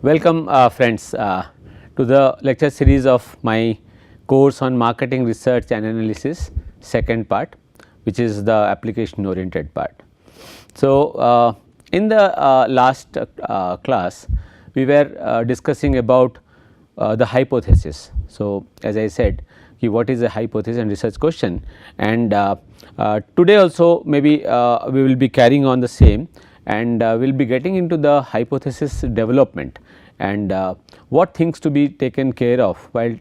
Welcome friends to the lecture series of my course on marketing research and analysis, second part, which is the application oriented part. So, in the last class we were discussing about the hypothesis. So, as I said what is a hypothesis and research question, and today also maybe we will be carrying on the same, and we will be getting into the hypothesis development and what things to be taken care of while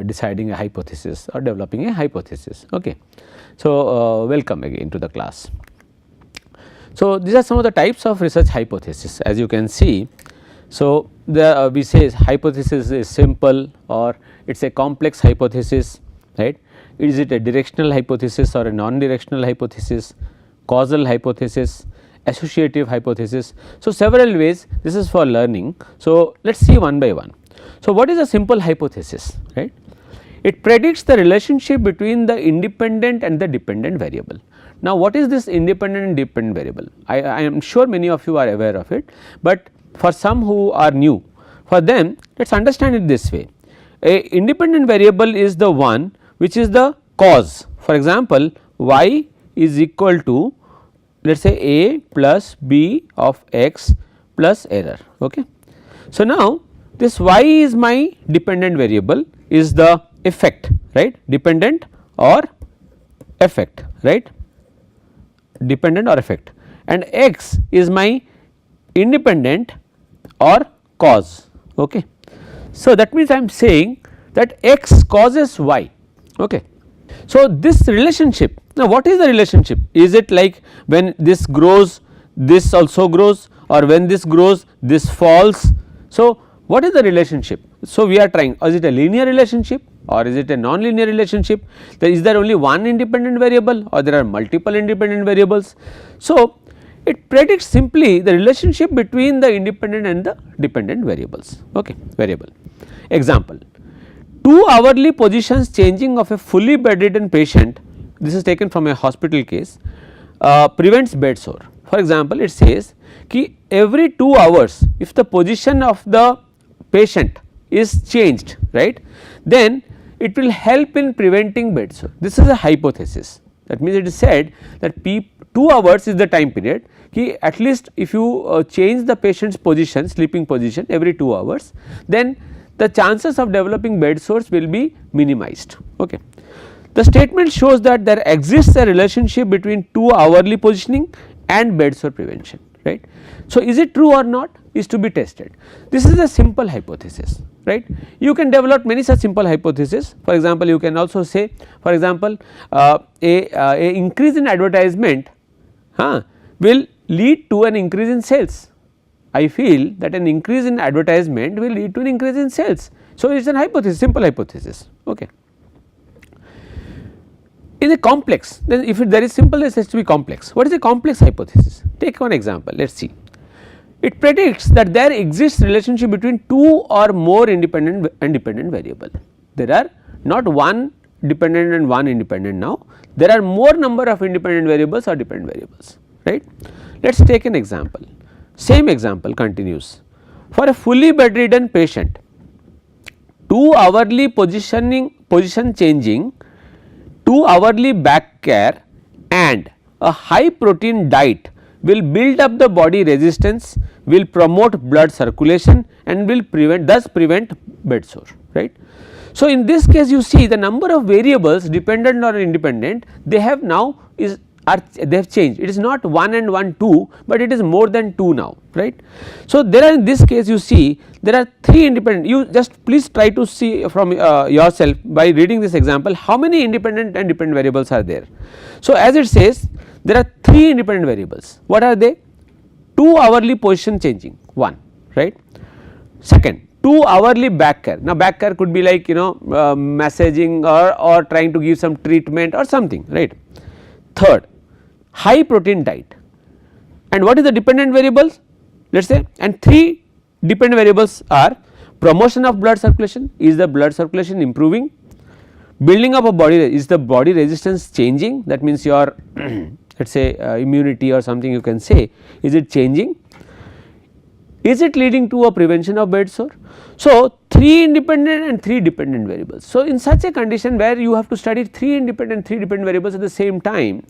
deciding a hypothesis or developing a hypothesis. Okay. So, welcome again to the class. So, these are some of the types of research hypothesis, as you can see. So, the we say hypothesis is simple or it is a complex hypothesis, right. Is it a directional hypothesis or a non-directional hypothesis, causal hypothesis, associative hypothesis. So, several ways, this is for learning. So, let us see one by one. So, what is a simple hypothesis, right? It predicts the relationship between the independent and the dependent variable. Now, what is this independent and dependent variable? I am sure many of you are aware of it, but for some who are new, for them let us understand it this way. A independent variable is the one which is the cause. For example, y is equal to, let us say, a plus b of x plus error. Okay. So, now this y is my dependent variable, is the effect, right, dependent or effect, right, dependent or effect, and x is my independent or cause. Okay. So, that means I am saying that x causes y. Okay. So, this relationship, now what is the relationship? Is it like when this grows this also grows, or when this grows this falls? So, what is the relationship? So, we are trying, is it a linear relationship or is it a non-linear relationship? Is there only one independent variable or there are multiple independent variables? So, it predicts simply the relationship between the independent and the dependent variables. Okay, variable. Example, 2 hourly positions changing of a fully bedridden patient, this is taken from a hospital case, prevents bed sore. For example, it says ki every 2 hours if the position of the patient is changed, right, then it will help in preventing bed sore. This is a hypothesis. That means it is said that 2 hours is the time period, ki at least if you change the patient's position, sleeping position every 2 hours, then the chances of developing bed sores will be minimized. Okay. The statement shows that there exists a relationship between 2 hourly positioning and bed sore prevention, right. So, is it true or not is to be tested. This is a simple hypothesis, right. You can develop many such simple hypotheses. For example, you can also say, for example, a increase in advertisement will lead to an increase in sales. I feel that an increase in advertisement will lead to an increase in sales. So, it is an hypothesis, simple hypothesis. Okay. Is it complex? Then if there is simple, it has to be complex. What is a complex hypothesis? Take one example, let us see. It predicts that there exists relationship between 2 or more independent and dependent variable. There are not one dependent and one independent now, there are more number of independent variables or dependent variables, right. Let us take an example. Same example continues. For a fully bedridden patient, 2 hourly position changing, 2 hourly back care and a high protein diet will build up the body resistance, will promote blood circulation and will thus prevent bed sore, right. So, in this case you see the number of variables dependent or independent, they have now they have changed. It is not 1 and 1 2, but it is more than 2 now, right. So, there are in this case you see there are 3 independent, you just please try to see from yourself by reading this example how many independent and dependent variables are there. So, as it says there are 3 independent variables. What are they? 2 hourly position changing, 1, right. Second, 2 hourly back care. Now, back care could be like massaging or trying to give some treatment or something, right. Third, high protein diet. And what is the dependent variables? Let us say, and 3 dependent variables are promotion of blood circulation, is the blood circulation improving, building up a body, is the body resistance changing, that means your let us say immunity or something you can say, is it changing, Is it leading to a prevention of bed sore? So, 3 independent and 3 dependent variables. So, in such a condition where you have to study 3 independent and 3 dependent variables at the same time,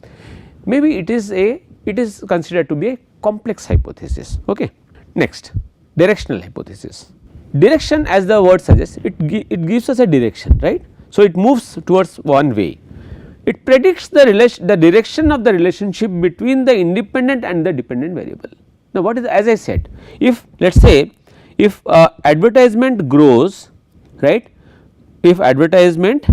maybe it is considered to be a complex hypothesis. Okay. Next, directional hypothesis. Direction, as the word suggests, it gives us a direction, right. So, it moves towards one way. It predicts the direction of the relationship between the independent and the dependent variable. Now, what is, as I said, if let us say if advertisement grows, right, if advertisement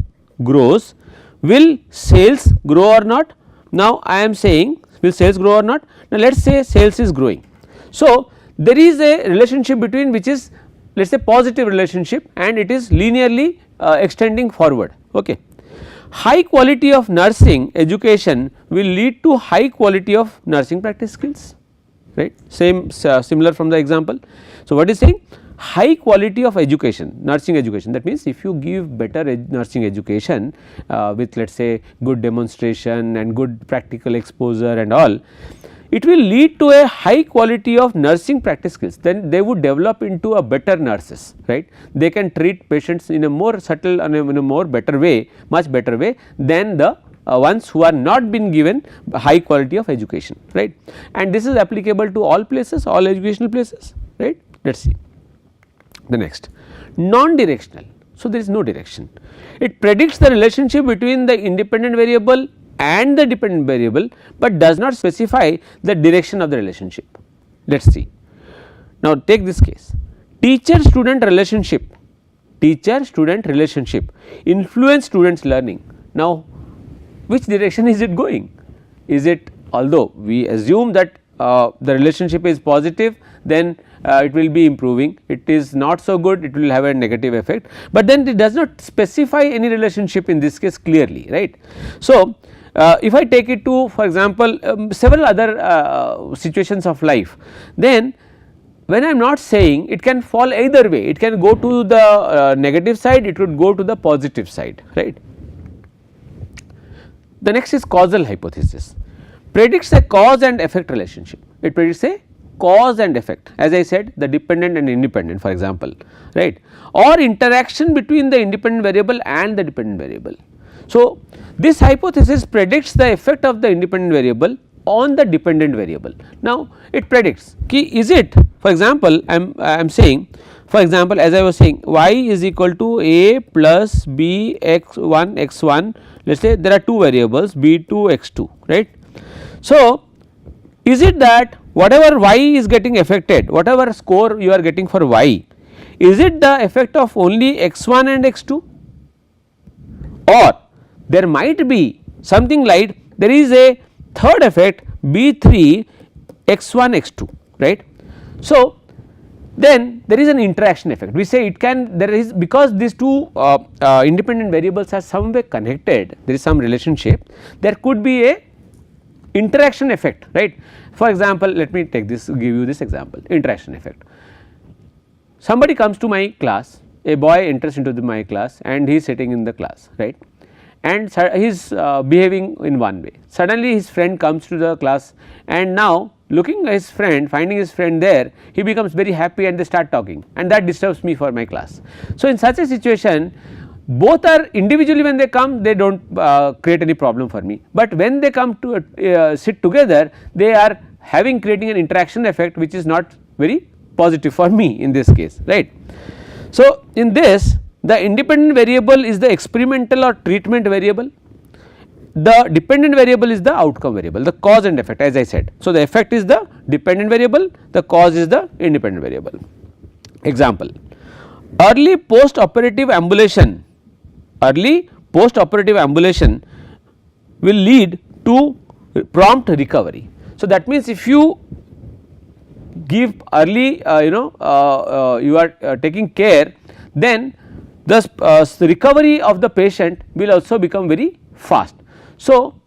grows, will sales grow or not? Now, I am saying will sales grow or not? Now, let us say sales is growing. So, there is a relationship between which is let us say positive relationship and it is linearly extending forward. Okay. High quality of nursing education will lead to high quality of nursing practice skills, right, same similar from the example. So, what is saying? High quality of education, nursing education, that means if you give better nursing education with let us say good demonstration and good practical exposure and all, it will lead to a high quality of nursing practice skills, then they would develop into a better nurses, right. They can treat patients in a more subtle and in a more better way, much better way than the ones who are not been given high quality of education, right. And this is applicable to all places, all educational places, right. Let us see the next, non-directional. So, there is no direction. It predicts the relationship between the independent variable and the dependent variable, but does not specify the direction of the relationship. Let us see. Now, take this case, teacher student relationship influence students learning. Now, which direction is it going? Is it, although we assume that the relationship is positive, then it will be improving, it is not so good, it will have a negative effect, but then it does not specify any relationship in this case clearly, right. So, if I take it to for example, several other situations of life, then when I am not saying, it can fall either way, it can go to the negative side, it would go to the positive side, right. The next is causal hypothesis, predicts a cause and effect relationship. It predicts a cause and effect, as I said, the dependent and independent for example, right, or interaction between the independent variable and the dependent variable. So, this hypothesis predicts the effect of the independent variable on the dependent variable. Now, it predicts is it, for example, I am saying, for example, as I was saying, y is equal to a plus b x1 x1, let us say there are 2 variables b2 x2, right. So, is it that whatever y is getting affected, whatever score you are getting for y, is it the effect of only x1 and x2, or there might be something like there is a third effect b3 x1 x2, right. So, then there is an interaction effect, we say it can, there is, because these 2 independent variables are somewhere connected, there is some relationship, there could be a interaction effect, right. For example, let me take this, give you this example, interaction effect. Somebody comes to my class, a boy enters into my class and he is sitting in the class, right, and he is behaving in one way. Suddenly his friend comes to the class and now looking at his friend, finding his friend there, he becomes very happy and they start talking, and that disturbs me for my class. So, in such a situation, both are individually, when they come they do not create any problem for me, but when they come to sit together, they are creating an interaction effect which is not very positive for me in this case, right. So, in this, the independent variable is the experimental or treatment variable, the dependent variable is the outcome variable, the cause and effect, as I said. So, the effect is the dependent variable, the cause is the independent variable. Example, early post operative ambulation will lead to prompt recovery. So, that means if you give early you are taking care, then the recovery of the patient will also become very fast. So,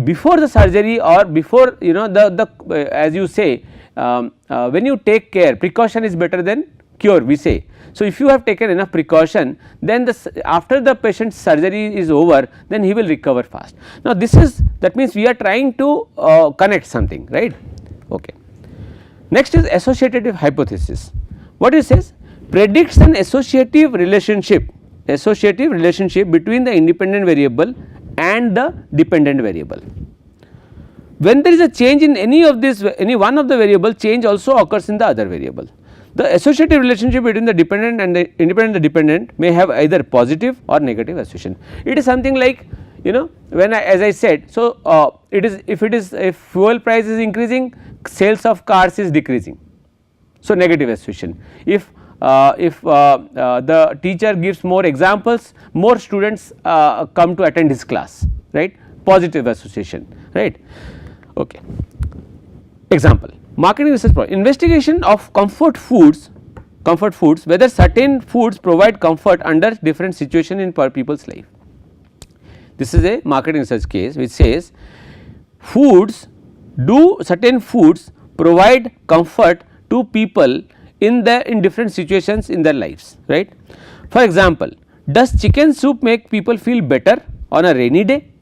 before the surgery or before as you say, when you take care, precaution is better than cure, we say. So, if you have taken enough precaution, then after the patient's surgery is over, then he will recover fast. Now, this is, that means we are trying to connect something, right. Okay. Next is associative hypothesis. What it says? Predicts an associative relationship between the independent variable and the dependent variable. When there is a change in any one of the variable, change also occurs in the other variable. The associative relationship between the dependent and the independent and the dependent may have either positive or negative association. It is something like, when as I said, so if fuel price is increasing, sales of cars is decreasing, so negative association. If the teacher gives more examples, more students come to attend his class, right, positive association, right. Okay. Example, marketing research problem, investigation of comfort foods, whether certain foods provide comfort under different situation in per people's life. This is a marketing research case which says certain foods provide comfort to people in different situations in their lives, right. For example, does chicken soup make people feel better on a rainy day,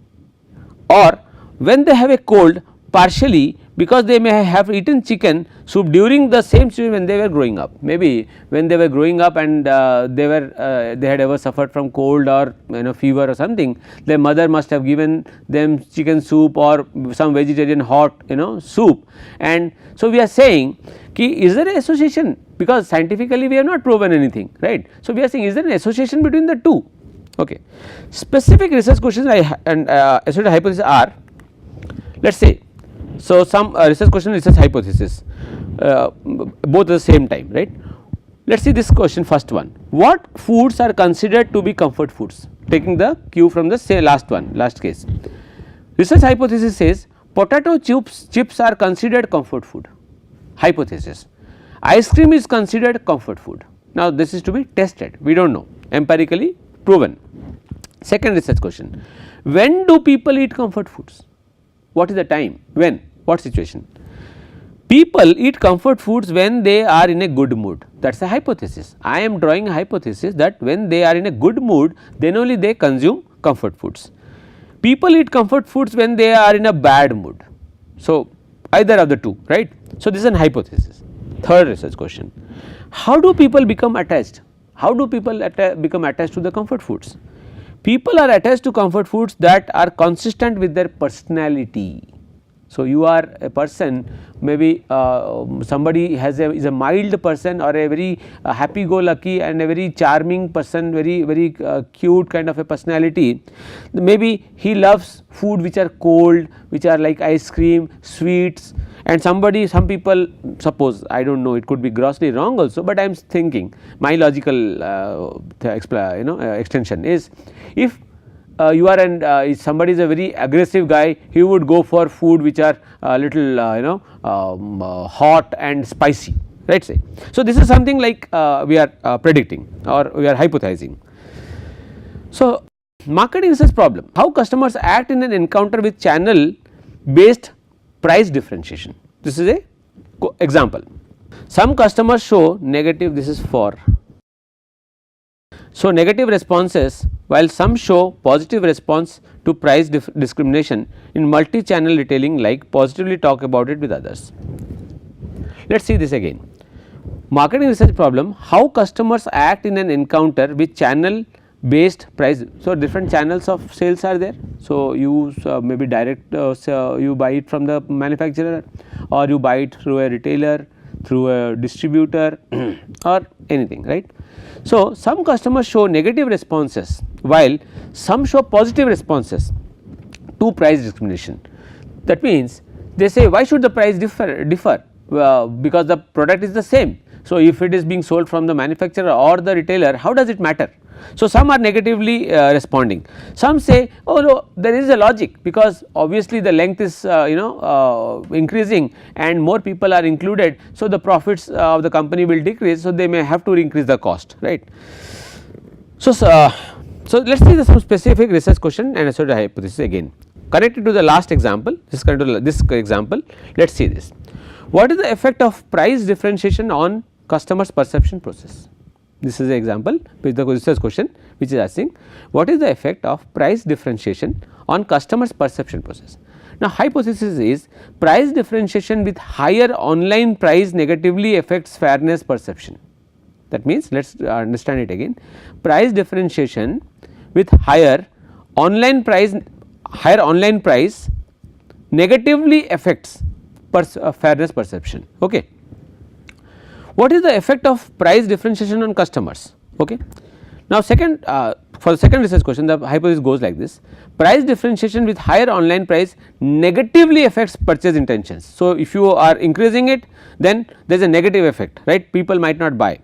or when they have a cold, partially because they may have eaten chicken soup during the same situation when they were growing up. Maybe when they were growing up and they had ever suffered from cold or fever or something, their mother must have given them chicken soup or some vegetarian hot soup. And so we are saying, is there an association, because scientifically we have not proven anything, right. So we are saying, is there an association between the two? Okay. Specific research questions and associated hypothesis are, let us say, so some research question, research hypothesis, both at the same time, right. Let us see this question, first one. What foods are considered to be comfort foods? Taking the cue from the last case. Research hypothesis says potato chips are considered comfort food. Hypothesis. Ice cream is considered comfort food. Now this is to be tested, we do not know, empirically proven. Second research question. When do people eat comfort foods? What is the time? When? What situation? People eat comfort foods when they are in a good mood. That is a hypothesis. I am drawing a hypothesis that when they are in a good mood, then only they consume comfort foods. People eat comfort foods when they are in a bad mood. So either of the two, right. So this is an hypothesis. Third research question. How do people become attached? How do people become attached to the comfort foods? People are attached to comfort foods that are consistent with their personality. So you are a person, maybe somebody is a mild person or a very happy go lucky and a very charming person, very cute kind of a personality. Maybe he loves food which are cold, which are like ice cream, sweets, and some people, suppose, I do not know, it could be grossly wrong also, but I am thinking my logical extension is, if you are and somebody is a very aggressive guy, he would go for food which are little hot and spicy, right say. So this is something like we are predicting or we are hypothesizing. So marketing research problem, how customers act in an encounter with channel based price differentiation. This is a example. Some customers show negative, this is for. So negative responses, while some show positive response to price discrimination in multi-channel retailing, like positively talk about it with others. Let us see this again. Marketing research problem, how customers act in an encounter with channel based price. So different channels of sales are there. So you maybe direct you buy it from the manufacturer, or you buy it through a retailer, through a distributor or anything, right. So some customers show negative responses while some show positive responses to price discrimination. That means they say, why should the price differ? Because the product is the same. So if it is being sold from the manufacturer or the retailer, how does it matter? So some are negatively responding. Some say, oh no, there is a logic, because obviously the length is increasing and more people are included, so the profits of the company will decrease, so they may have to increase the cost, right. So let us see some specific research question and associated hypothesis again connected to the last example. This is connected to this example. Let us see this. What is the effect of price differentiation on customers perception process? This is the example with the research question which is asking, what is the effect of price differentiation on customers perception process? Now, hypothesis is price differentiation with higher online price negatively affects fairness perception. That means, let us understand it again, price differentiation with higher online price negatively affects fairness perception. Okay. What is the effect of price differentiation on customers? Okay. Now, second for the second research question, the hypothesis goes like this: price differentiation with higher online price negatively affects purchase intentions. So, if you are increasing it, then there is a negative effect, right, people might not buy.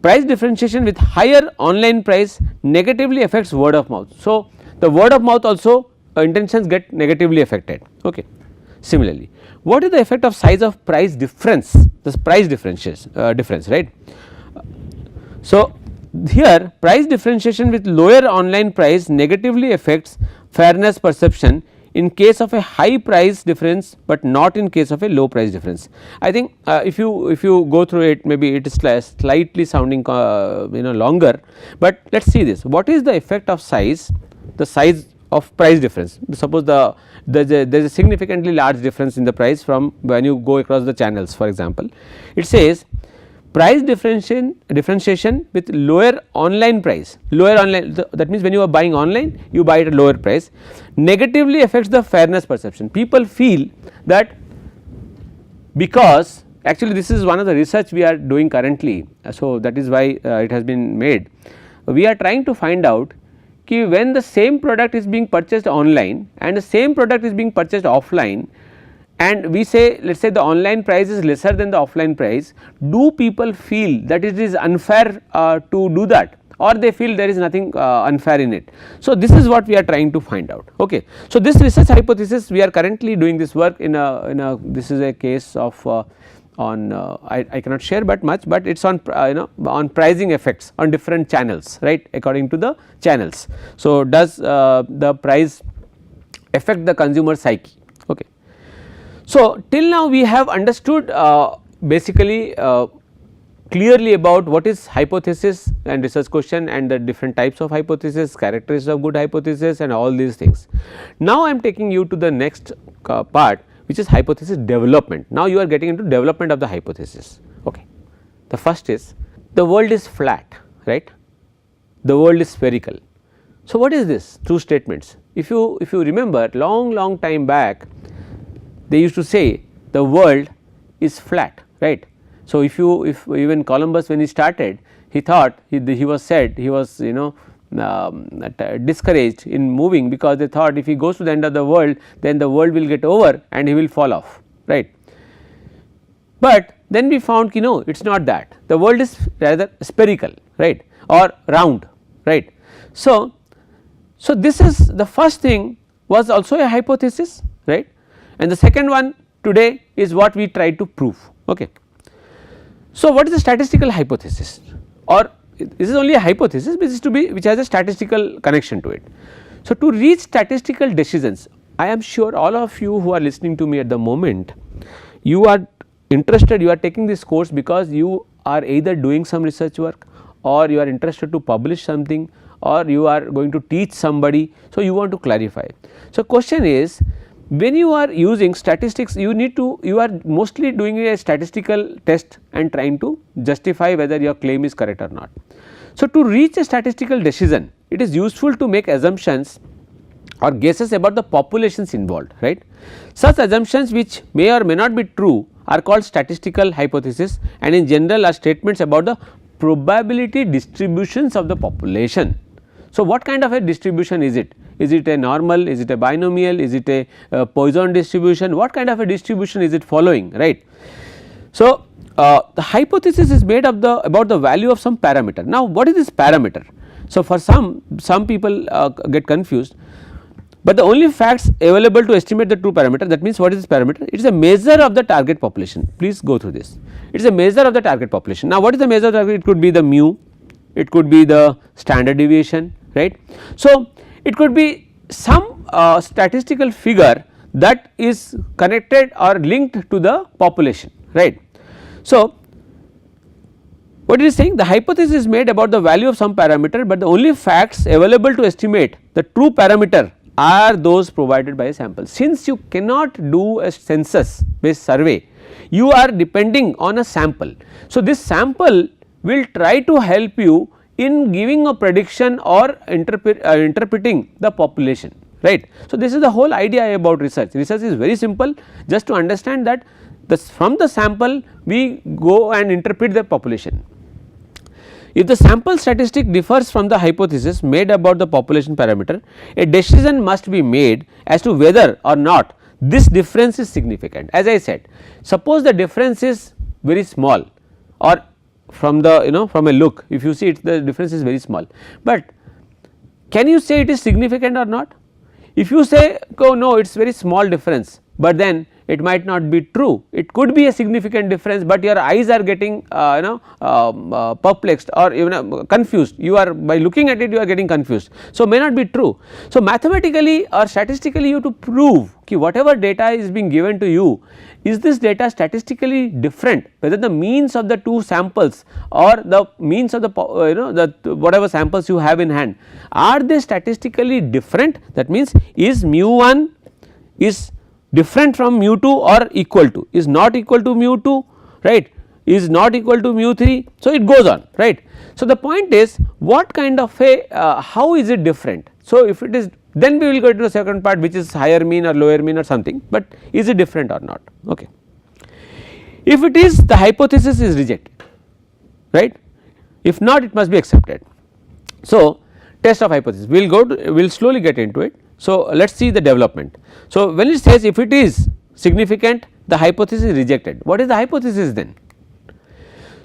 Price differentiation with higher online price negatively affects word of mouth. So, the word of mouth also intentions get negatively affected. Okay. Similarly, what is the effect of size of price difference, this price difference, right. So, here price differentiation with lower online price negatively affects fairness perception in case of a high price difference, but not in case of a low price difference. I think if you go through it, maybe it is slightly sounding longer, but let us see this. What is the effect of size, the size of price difference? Suppose there is a significantly large difference in the price from when you go across the channels. For example, it says price differentiation with lower online price, that means when you are buying online, you buy at a lower price, negatively affects the fairness perception. People feel that, because actually this is one of the research we are doing currently, so that is why it has been made. We are trying to find out ki when the same product is being purchased online and the same product is being purchased offline, and we say, let us say the online price is lesser than the offline price, do people feel that it is unfair to do that, or they feel there is nothing unfair in it. So, this is what we are trying to find out. Okay. So, this research hypothesis, we are currently doing this work in a this is a case of on I cannot share but much, but it is on on pricing effects on different channels, right, according to the channels. So, does the price affect the consumer psyche? Okay. So, till now we have understood basically clearly about what is hypothesis and research question and the different types of hypothesis, characteristics of good hypothesis and all these things. Now, I am taking you to the next part, which is hypothesis development. Now, you are getting into development of the hypothesis. Okay. The first is the world is flat, right, the world is spherical. So, what is this? True statements. If you remember long time back, they used to say the world is flat, right. So, if even Columbus, when he started, he thought he was discouraged in moving, because they thought if he goes to the end of the world, then the world will get over and he will fall off, right. But then we found no, it is not that, the world is rather spherical, right, or round, right. So, this is the first thing, was also a hypothesis, right, and the second one today is what we try to prove. Okay. So, what is the statistical hypothesis, or this is only a hypothesis which has a statistical connection to it. So, to reach statistical decisions, I am sure all of you who are listening to me at the moment, you are interested, you are taking this course because you are either doing some research work, or you are interested to publish something, or you are going to teach somebody. So, you want to clarify. So, question is, when you are using statistics, you are mostly doing a statistical test and trying to justify whether your claim is correct or not. So, to reach a statistical decision, it is useful to make assumptions or guesses about the populations involved, right. Such assumptions which may or may not be true are called statistical hypothesis, and in general are statements about the probability distributions of the population. So, what kind of a distribution is it? Is it a normal, is it a binomial, is it a Poisson distribution, what kind of a distribution is it following, right. So, the hypothesis is made of about the value of some parameter. Now, what is this parameter? So, for some people get confused, but the only facts available to estimate the true parameter, that means what is this parameter? It is a measure of the target population. Please go through this. It is a measure of the target population. Now, what is the measure of the target? It could be the mu, it could be the standard deviation, right. So, it could be some statistical figure that is connected or linked to the population, right. So, what it is saying, the hypothesis is made about the value of some parameter, but the only facts available to estimate the true parameter are those provided by a sample. Since you cannot do a census based survey, you are depending on a sample. So, this sample will try to help you in giving a prediction or interpreting the population, right. So, this is the whole idea about research. Research is very simple, just to understand that from the sample we go and interpret the population. If the sample statistic differs from the hypothesis made about the population parameter, a decision must be made as to whether or not this difference is significant. As I said, suppose the difference is very small, or from the from a look, if you see it, the difference is very small, but can you say it is significant or not? If you say, oh no, it is very small difference, but then it might not be true, it could be a significant difference, but your eyes are getting perplexed or even confused, you are, by looking at it you are getting confused. So, may not be true. So, mathematically or statistically you have to prove ki whatever data is being given to you, is this data statistically different, whether the means of the two samples or the means of the whatever samples you have in hand, are they statistically different. That means, is mu 1 is different from mu 2 or equal to, is not equal to mu 2, right, is not equal to mu 3. So, it goes on, right. So, the point is what kind of a how is it different. So, if it is, then we will go to the second part, which is higher mean or lower mean or something, but is it different or not. Okay. If it is, the hypothesis is rejected, right, if not it must be accepted. So, test of hypothesis, we will slowly get into it. So, let us see the development. So, when it says if it is significant, the hypothesis is rejected, what is the hypothesis then?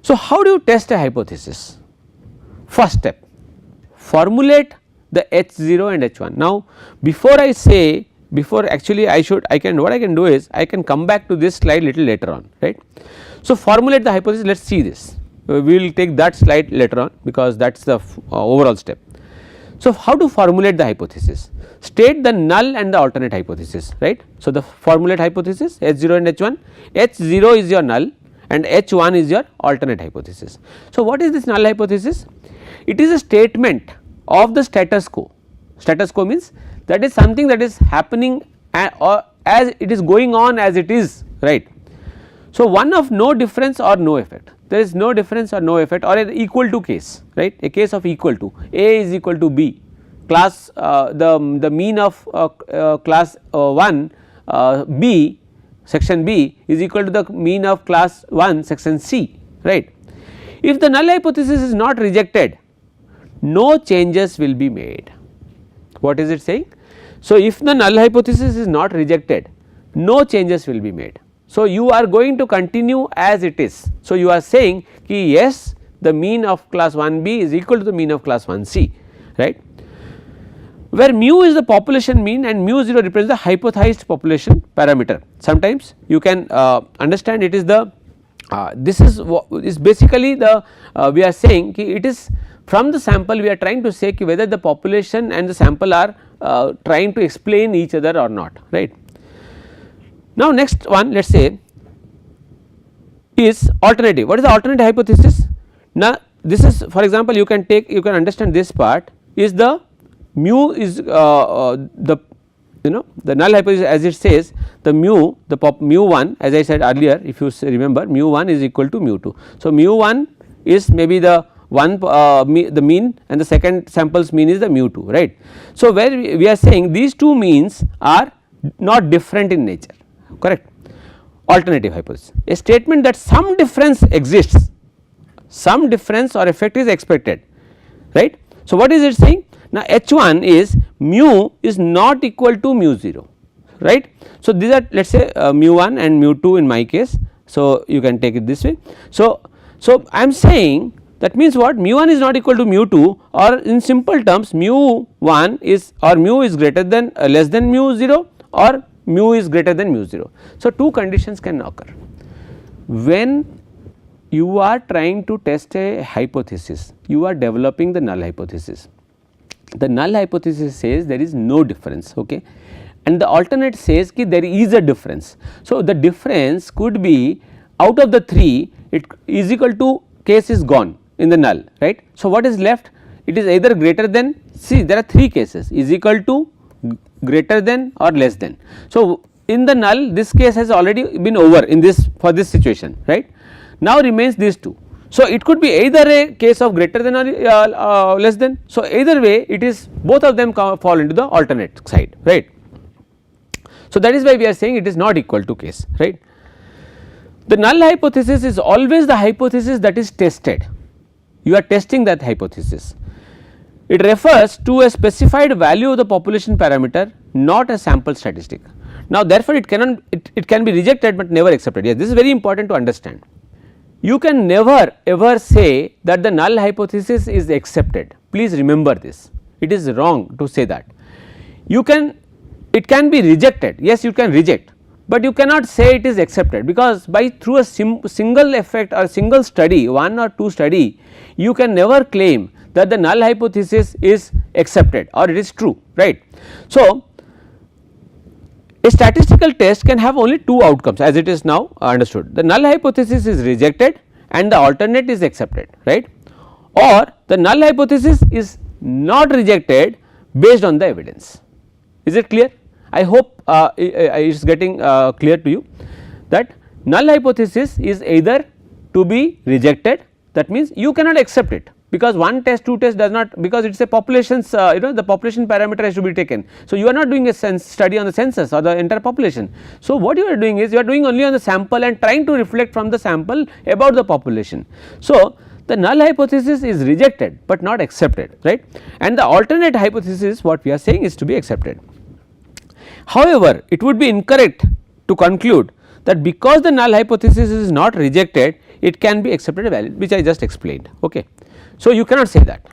So, how do you test a hypothesis? First step, formulate the H0 and H1. Now, before I say, before actually I can what I can do is I can come back to this slide little later on, right. So, formulate the hypothesis, let us see this, we will take that slide later on, because that is the overall step. So, how to formulate the hypothesis? State the null and the alternate hypothesis, right. So, the formulate hypothesis H0 and H1, H0 is your null and H1 is your alternate hypothesis. So, what is this null hypothesis? It is a statement of the status quo. Status quo means that is something that is happening or as it is going on as it is, right. So, one of no difference or no effect, there is no difference or no effect, or an equal to case, right, a case of equal to, A is equal to B, class the mean of class 1 B section B is equal to the mean of class 1 section C, right. If the null hypothesis is not rejected, no changes will be made. What is it saying? So, if the null hypothesis is not rejected, no changes will be made. So, you are going to continue as it is. So, you are saying ki yes, the mean of class 1B is equal to the mean of class 1C, right. Where mu is the population mean and mu 0 represents the hypothesized population parameter. Sometimes you can understand it is the this is basically the we are saying ki it is from the sample we are trying to say ki whether the population and the sample are trying to explain each other or not, right. Now, next one let us say is alternative. What is the alternative hypothesis? Now, this is, for example, you can understand this part is the mu is the null hypothesis, as it says the mu mu 1, as I said earlier, if you remember, mu 1 is equal to mu 2. So, mu 1 is maybe the the mean and the second sample's mean is the mu 2, right. So, where we are saying these two means are not different in nature, correct. Alternative hypothesis, a statement that some difference exists, some difference or effect is expected, right. So, what is it saying? Now, H1 is mu is not equal to mu 0, right. So, these are let us say mu 1 and mu 2 in my case. So, you can take it this way. So, I am saying that means what, mu 1 is not equal to mu 2, or in simple terms mu 1 is, or mu is greater than less than mu 0, or mu is greater than mu 0. So, two conditions can occur when you are trying to test a hypothesis, you are developing the null hypothesis. The null hypothesis says there is no difference, okay, and the alternate says ki there is a difference. So, the difference could be out of the 3, it is equal to case is gone in the null, right. So, what is left? It is either greater than, see there are 3 cases, is equal to, greater than or less than. So, in the null this case has already been over in this for this situation, right. Now remains these two. So, it could be either a case of greater than or less than. So, either way it is both of them fall into the alternate side, right. So, that is why we are saying it is not equal to case, right. The null hypothesis is always the hypothesis that is tested. You are testing that hypothesis. It refers to a specified value of the population parameter, not a sample statistic. Now, therefore, it cannot it can be rejected, but never accepted. Yes, this is very important to understand. You can never ever say that the null hypothesis is accepted. Please remember this. It is wrong to say that. You can, it can be rejected. Yes, you can reject, but you cannot say it is accepted, because by through a single effect or single study, one or two study, you can never claim that the null hypothesis is accepted or it is true, right. So, a statistical test can have only two outcomes as it is now understood. The null hypothesis is rejected and the alternate is accepted, right, or the null hypothesis is not rejected based on the evidence. Is it clear? I hope it is getting clear to you that null hypothesis is either to be rejected, that means you cannot accept it, because one test, two tests does not, because it is a population's the population parameter has to be taken. So, you are not doing a study on the census or the entire population. So, what you are doing is you are doing only on the sample and trying to reflect from the sample about the population. So, the null hypothesis is rejected, but not accepted, right, and the alternate hypothesis what we are saying is to be accepted. However, it would be incorrect to conclude that because the null hypothesis is not rejected, it can be accepted valid, which I just explained. Okay. So, you cannot say that.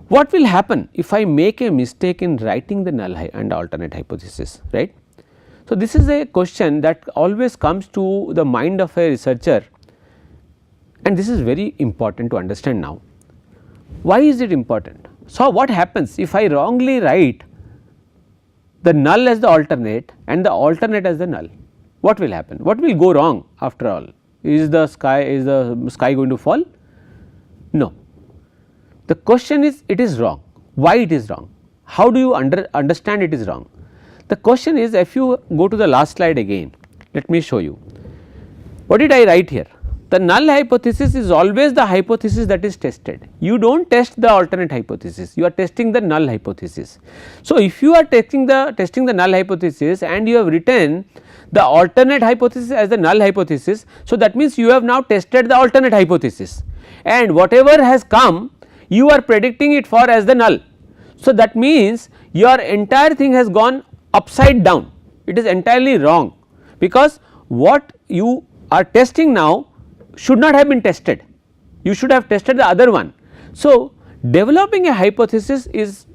What will happen if I make a mistake in writing the null and alternate hypothesis, right. So, this is a question that always comes to the mind of a researcher, and this is very important to understand now. Why is it important? So, what happens if I wrongly write the null as the alternate and the alternate as the null? What will happen? What will go wrong after all? Is the sky going to fall? No. The question is, it is wrong. Why it is wrong? How do you understand it is wrong? The question is, if you go to the last slide again, let me show you. What did I write here? The null hypothesis is always the hypothesis that is tested. You do not test the alternate hypothesis, you are testing the null hypothesis. So, if you are testing the null hypothesis and you have written the alternate hypothesis as the null hypothesis, so that means you have now tested the alternate hypothesis, and whatever has come you are predicting it for as the null. So, that means your entire thing has gone upside down, it is entirely wrong, because what you are testing now should not have been tested, you should have tested the other one. So, developing a hypothesis is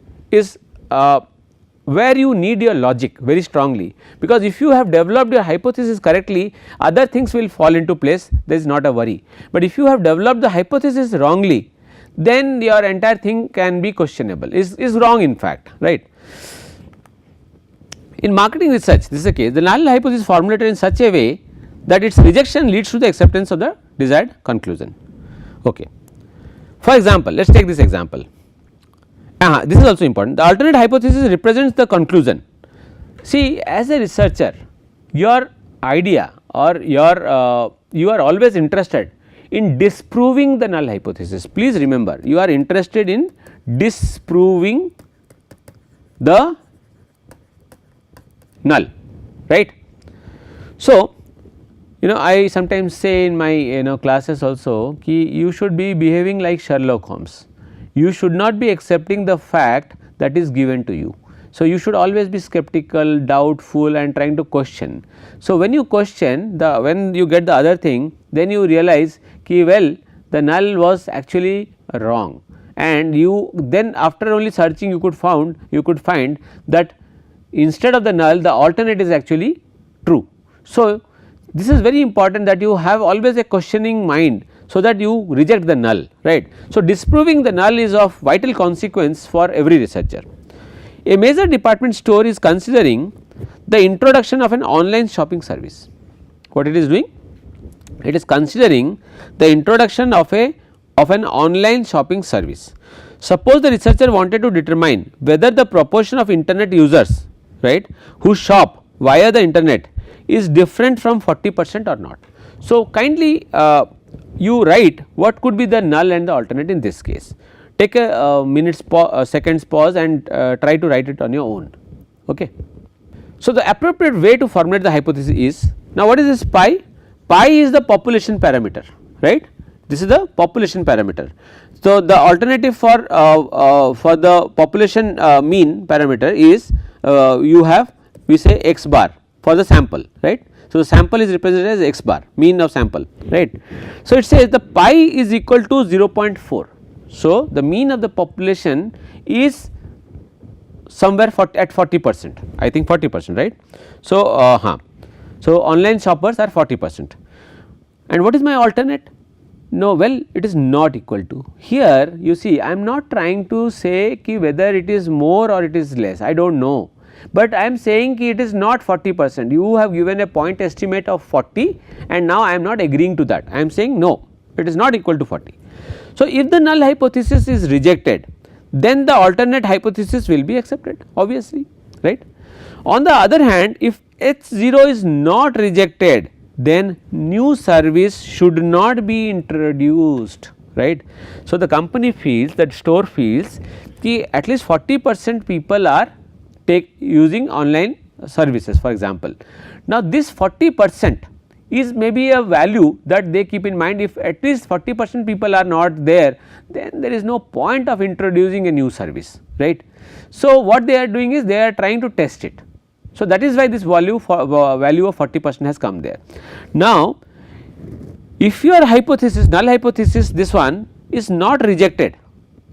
where you need your logic very strongly, because if you have developed your hypothesis correctly, other things will fall into place, there is not a worry. But if you have developed the hypothesis wrongly, then your entire thing can be questionable, is wrong in fact, right. In marketing research, this is the case. The null hypothesis is formulated in such a way that its rejection leads to the acceptance of the desired conclusion. Okay. For example, let us take this example. This is also important. The alternate hypothesis represents the conclusion. See, as a researcher, your idea or your you are always interested in disproving the null hypothesis. Please remember, you are interested in disproving the null, right. So, I sometimes say in my classes also ki you should be behaving like Sherlock Holmes. You should not be accepting the fact that is given to you. So, you should always be skeptical, doubtful and trying to question. So, when you question when you get the other thing, then you realize ki well the null was actually wrong, and you then after only searching you could find that instead of the null the alternate is actually true. So, this is very important that you have always a questioning mind, so that you reject the null, right. So, disproving the null is of vital consequence for every researcher. A major department store is considering the introduction of an online shopping service. What it is doing? It is considering the introduction of an online shopping service. Suppose the researcher wanted to determine whether the proportion of internet users right, who shop via the internet is different from 40% or not. So, kindly you write what could be the null and the alternate in this case. Take a seconds pause and try to write it on your own. Okay. So, the appropriate way to formulate the hypothesis is, now what is this pi? Pi is the population parameter, right. This is the population parameter. So, the alternative for the population mean parameter is you have, we say x bar for the sample, right. So, the sample is represented as x bar, mean of sample, right. So, it says the pi is equal to 0.4. So, the mean of the population is somewhere at 40%, I think 40%, right. So, so online shoppers are 40%, and what is my alternate? No, well, it is not equal to. Here you see I am not trying to say ki whether it is more or it is less, I do not know, but I am saying ki it is not 40%. You have given a point estimate of 40 and now I am not agreeing to that, I am saying no, it is not equal to 40. So, if the null hypothesis is rejected, then the alternate hypothesis will be accepted, obviously, right. On the other hand, if H0 is not rejected, then new service should not be introduced, right. So, the company feels, that store feels ki at least 40% people are using online services, for example. Now, this 40% is maybe a value that they keep in mind. If at least 40% people are not there, then there is no point of introducing a new service, right. So, what they are doing is they are trying to test it. So, that is why this value of 40% has come there. Now, if your hypothesis, null hypothesis, this one is not rejected,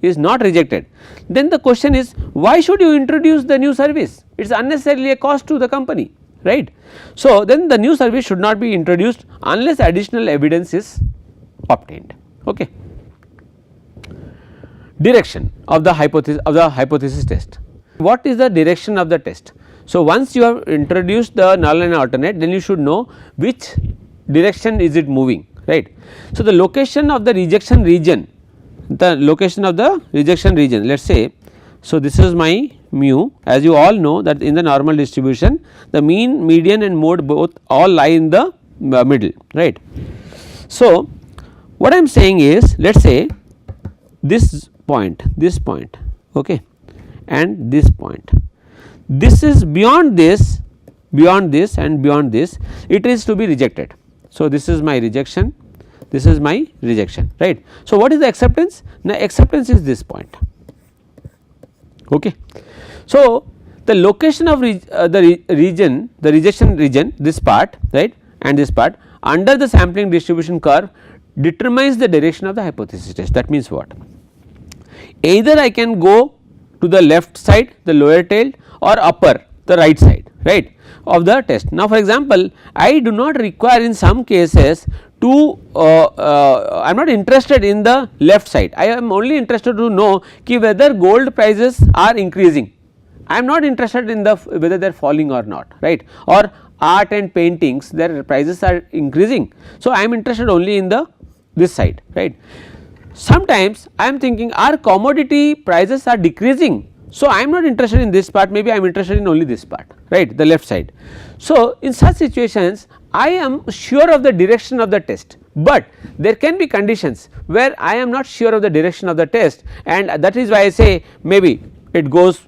then the question is, why should you introduce the new service? It is unnecessarily a cost to the company, right. So, then the new service should not be introduced unless additional evidence is obtained. Okay. Direction of the hypothesis test. What is the direction of the test? So, once you have introduced the null and alternate, then you should know which direction is it moving, right. So, the location of the rejection region, let us say, so this is my mu, as you all know that in the normal distribution the mean, median and mode both all lie in the middle, right. So, what I am saying is, let us say this point, okay, and this point, this is beyond this and beyond this, it is to be rejected. So, this is my rejection, this is my rejection, right. So, what is the acceptance? Now, acceptance is this point. Okay. So, the location of the rejection region, this part, right, and this part under the sampling distribution curve determines the direction of the hypothesis test. That means what? Either I can go to the left side, the lower tailed, or upper, the right side, right, of the test. Now, for example, I do not require in some cases to I am not interested in the left side, I am only interested to know ki whether gold prices are increasing, I am not interested in the whether they are falling or not, right, or art and paintings their prices are increasing. So, I am interested only in the this side, right. Sometimes I am thinking our commodity prices are decreasing, so I am not interested in this part, maybe I am interested in only this part, right, the left side. So, in such situations I am sure of the direction of the test, but there can be conditions where I am not sure of the direction of the test, and that is why I say maybe it goes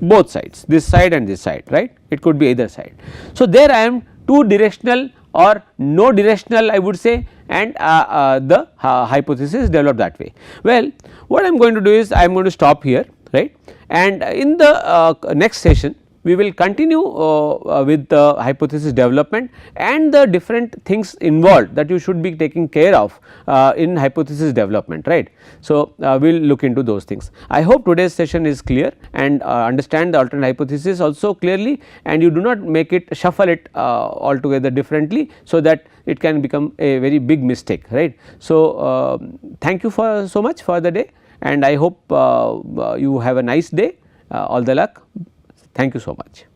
both sides, this side and this side, right, it could be either side. So, there I am two directional or no directional, I would say, and the hypothesis developed that way. Well, what I am going to do is I am going to stop here, right, and in the next session we will continue with the hypothesis development and the different things involved that you should be taking care of in hypothesis development, right. So, we will look into those things. I hope today's session is clear and understand the alternate hypothesis also clearly, and you do not make it shuffle it altogether differently, so that it can become a very big mistake, right. So, thank you for so much for the day, and I hope you have a nice day, all the luck. Thank you so much.